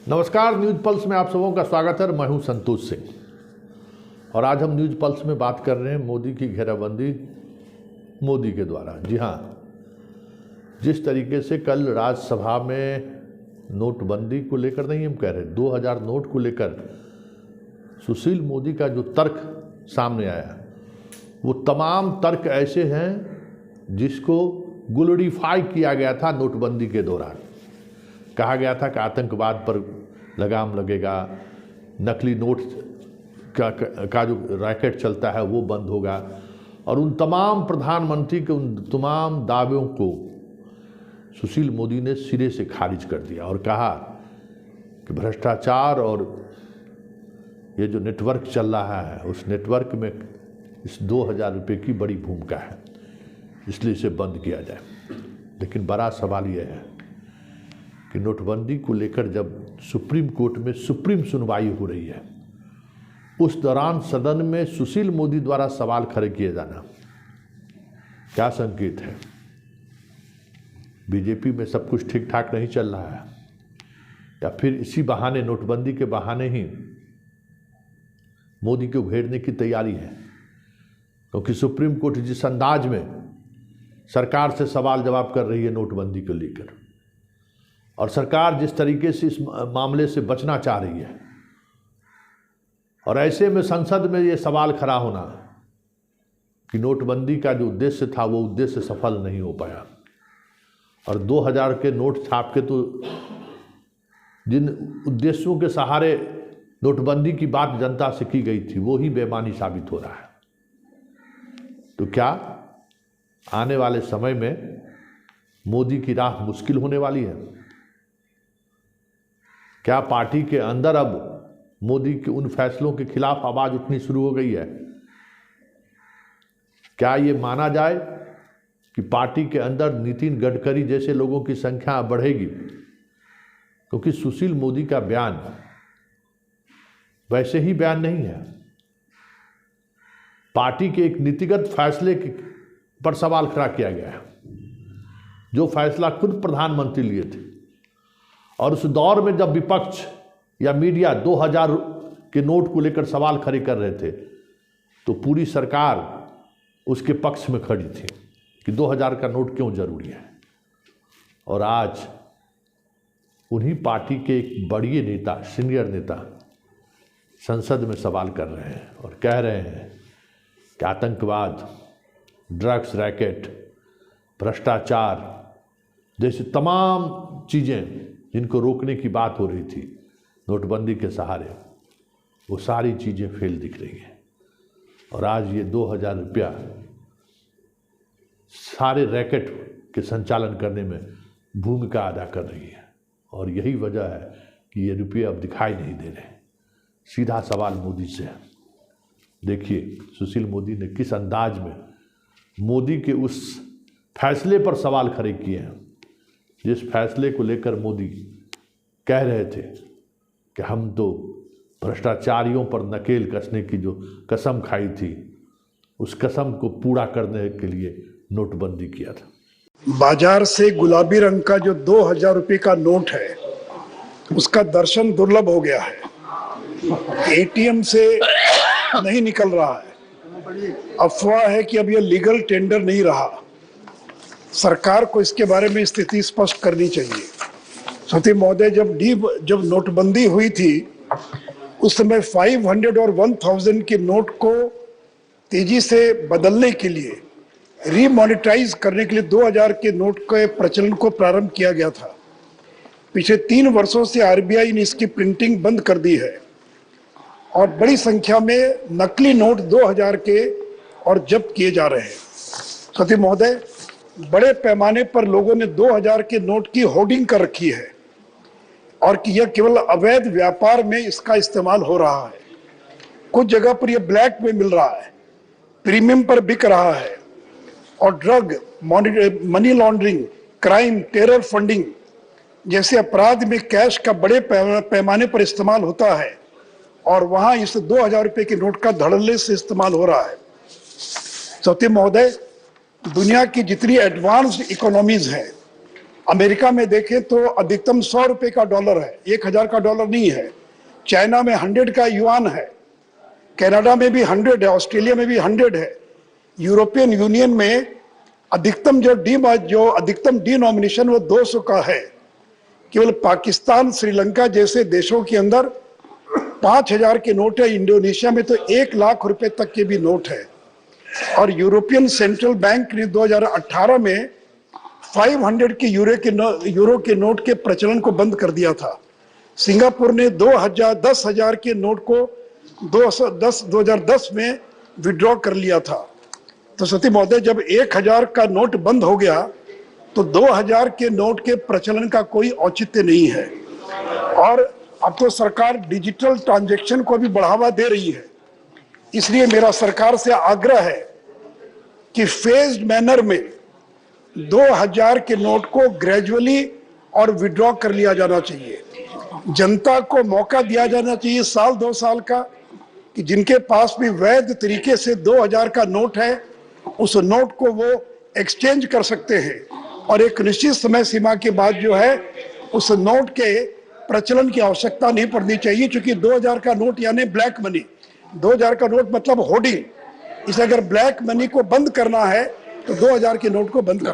नमस्कार, news pulse में आप सबों का स्वागत है। मैं हूं संतोष सिंह और आज हम न्यूज पल्स में बात कर रहे हैं मोदी की घेराबंदी मोदी के द्वारा। जी हां, जिस तरीके से कल राज्यसभा में नोटबंदी को लेकर, नहीं हम कह रहे 2000 नोट को लेकर सुशील मोदी का जो तर्क सामने आया, वो तमाम तर्क ऐसे हैं जिसको ग्लोरीफाई किया गया था नोटबंदी के दौरान। कहा गया था कि आतंकवाद पर लगाम लगेगा, नकली नोट का जो रैकेट चलता है वो बंद होगा, और उन तमाम प्रधानमंत्री के उन तमाम दावों को सुशील मोदी ने सिरे से खारिज कर दिया और कहा कि भ्रष्टाचार और ये जो नेटवर्क चल रहा है उस नेटवर्क में इस 2000 रुपये की बड़ी भूमिका है, इसलिए इसे बंद किया जाए। लेकिन बड़ा सवाल यह है कि नोटबंदी को लेकर जब सुप्रीम कोर्ट में सुप्रीम सुनवाई हो रही है, उस दौरान सदन में सुशील मोदी द्वारा सवाल खड़े किए जाना क्या संकेत है? बीजेपी में सब कुछ ठीक ठाक नहीं चल रहा है, या फिर इसी बहाने, नोटबंदी के बहाने ही मोदी को घेरने की तैयारी है? क्योंकि सुप्रीम कोर्ट जिस अंदाज में सरकार से सवाल जवाब कर रही है नोटबंदी को लेकर, और सरकार जिस तरीके से इस मामले से बचना चाह रही है, और ऐसे में संसद में ये सवाल खड़ा होना कि नोटबंदी का जो उद्देश्य था वो उद्देश्य सफल नहीं हो पाया, और 2000 के नोट छाप के तो जिन उद्देश्यों के सहारे नोटबंदी की बात जनता से की गई थी वो ही बेईमानी साबित हो रहा है। तो क्या आने वाले समय में मोदी की राह मुश्किल होने वाली है? क्या पार्टी के अंदर अब मोदी के उन फैसलों के खिलाफ आवाज उठनी शुरू हो गई है? क्या ये माना जाए कि पार्टी के अंदर नितिन गडकरी जैसे लोगों की संख्या बढ़ेगी? क्योंकि सुशील मोदी का बयान वैसे ही बयान नहीं है, पार्टी के एक नीतिगत फैसले पर सवाल खड़ा किया गया है, जो फैसला खुद प्रधानमंत्री लिए थे। और उस दौर में जब विपक्ष या मीडिया 2000 के नोट को लेकर सवाल खड़े कर रहे थे, तो पूरी सरकार उसके पक्ष में खड़ी थी कि 2000 का नोट क्यों जरूरी है। और आज उन्हीं पार्टी के एक बड़े नेता, सीनियर नेता संसद में सवाल कर रहे हैं और कह रहे हैं कि आतंकवाद, ड्रग्स रैकेट, भ्रष्टाचार जैसे तमाम चीज़ें जिनको रोकने की बात हो रही थी नोटबंदी के सहारे, वो सारी चीज़ें फेल दिख रही हैं। और आज ये 2000 रुपया सारे रैकेट के संचालन करने में भूमिका अदा कर रही है, और यही वजह है कि ये रुपये अब दिखाई नहीं दे रहे। सीधा सवाल मोदी से है। देखिए सुशील मोदी ने किस अंदाज में मोदी के उस फैसले पर सवाल खड़े किए हैं, जिस फैसले को लेकर मोदी कह रहे थे कि हम तो भ्रष्टाचारियों पर नकेल कसने की जो कसम खाई थी, उस कसम को पूरा करने के लिए नोटबंदी किया था। बाजार से गुलाबी रंग का जो 2000 रुपये का नोट है, उसका दर्शन दुर्लभ हो गया है। एटीएम से नहीं निकल रहा है। अफवाह है कि अब यह लीगल टेंडर नहीं रहा। सरकार को इसके बारे में स्थिति स्पष्ट करनी चाहिए। सती महोदय, जब नोटबंदी हुई थी उस समय 500 और 1000 के नोट को तेजी से बदलने के लिए, रीमॉनिटाइज करने के लिए 2000 के नोट के प्रचलन को प्रारंभ किया गया था। पिछले 3 वर्षों से आरबीआई ने इसकी प्रिंटिंग बंद कर दी है और बड़ी संख्या में नकली नोट 2000 के और जब्त किए जा रहे हैं। सती महोदय, बड़े पैमाने पर लोगों ने 2000 के नोट की होर्डिंग कर रखी है और कि यह केवल अवैध व्यापार में इसका इस्तेमाल हो रहा है। कुछ जगह पर यह ब्लैक में मिल रहा है, प्रीमियम पर बिक रहा है, और drug, money laundering, crime, terror funding जैसे अपराध में कैश का बड़े पैमाने पर इस्तेमाल होता है, और वहां इस 2000 रुपये के नोट का धड़ल्ले से इस्तेमाल हो रहा है। सत्य महोदय, दुनिया की जितनी एडवांस्ड इकोनॉमीज हैं, अमेरिका में देखें तो अधिकतम 100 रुपए का डॉलर है, 1000 का डॉलर नहीं है। चाइना में 100 का युआन है, कनाडा में भी 100 है, ऑस्ट्रेलिया में भी 100 है। यूरोपियन यूनियन में अधिकतम जो अधिकतम डिनोमिनेशन वो 200 का है। केवल पाकिस्तान, श्रीलंका जैसे देशों के अंदर 5000 के नोट है। इंडोनेशिया में तो 1 लाख रुपए तक के भी नोट है। और यूरोपियन सेंट्रल बैंक ने 2018 में 500 के यूरो के नोट के प्रचलन को बंद कर दिया था। सिंगापुर ने 10,000 के नोट को 2010 में विड्रॉ कर लिया था। तो सती महोदय, जब 1000 का नोट बंद हो गया तो 2000 के नोट के प्रचलन का कोई औचित्य नहीं है। और अब तो सरकार डिजिटल ट्रांजैक्शन को भी बढ़ावा दे रही है। इसलिए मेरा सरकार से आग्रह है कि फेज्ड मैनर में 2000 के नोट को ग्रेजुअली और विड्रॉ कर लिया जाना चाहिए। जनता को मौका दिया जाना चाहिए 1-2 साल का, कि जिनके पास भी वैध तरीके से 2000 का नोट है उस नोट को वो एक्सचेंज कर सकते हैं। और एक निश्चित समय सीमा के बाद जो है उस नोट के प्रचलन की आवश्यकता नहीं पड़नी चाहिए, क्योंकि 2000 का नोट यानी ब्लैक मनी, 2000 का नोट मतलब होर्डिंग। इसे अगर ब्लैक मनी को बंद करना है तो 2000 के नोट को बंद करना